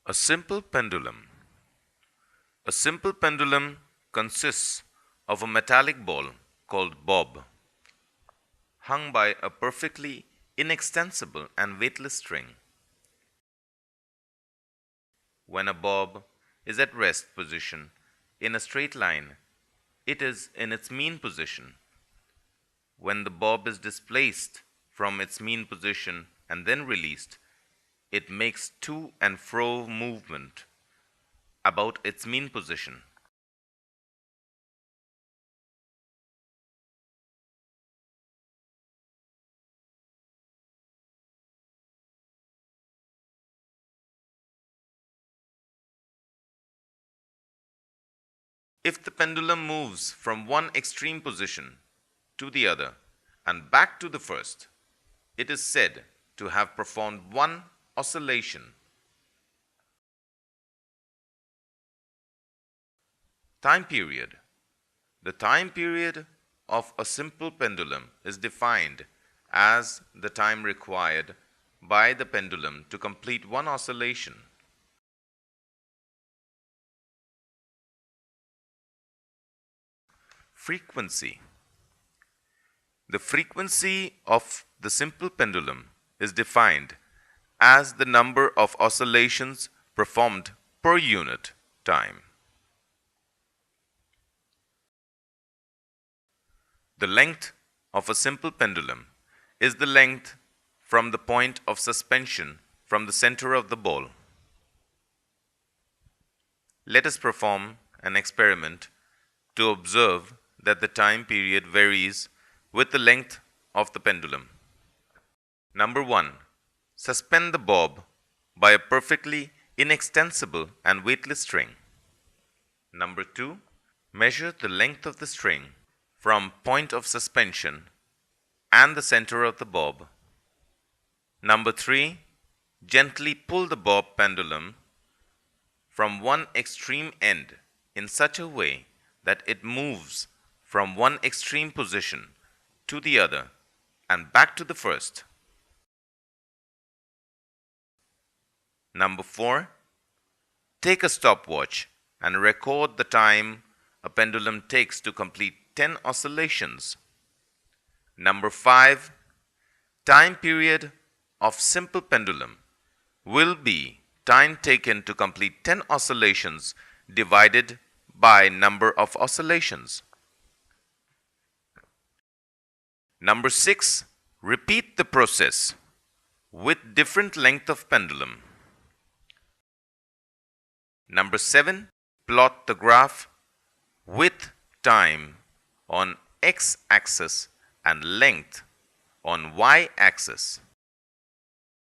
A simple pendulum. A simple pendulum consists of a metallic ball called bob, hung by a perfectly inextensible and weightless string. When a bob is at rest position in a straight line, it is in its mean position. When the bob is displaced from its mean position and then released, it makes to and fro movement about its mean position. If the pendulum moves from one extreme position to the other and back to the first, it is said to have performed one oscillation. Time period. The time period of a simple pendulum is defined as the time required by the pendulum to complete one oscillation. Frequency. The frequency of the simple pendulum is defined as the number of oscillations performed per unit time. The length of a simple pendulum is the length from the point of suspension from the center of the ball. Let us perform an experiment to observe that the time period varies with the length of the pendulum. Number 1. Suspend the bob by a perfectly inextensible and weightless string. Number 2. Measure the length of the string from point of suspension and the center of the bob. Number 3. Gently pull the bob pendulum from one extreme end in such a way that it moves from one extreme position to the other and back to the first. Number 4. Take a stopwatch and record the time a pendulum takes to complete 10 oscillations. Number 5. Time period of simple pendulum will be time taken to complete 10 oscillations divided by number of oscillations. Number 6. Repeat the process with different length of pendulum. Number 7. Plot the graph with time on x-axis and length on y-axis.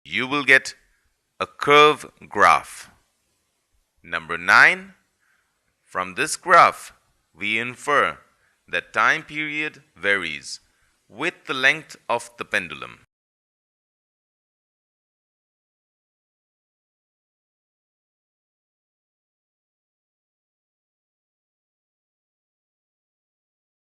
You will get a curve graph. Number 9. From this graph, we infer that time period varies with the length of the pendulum.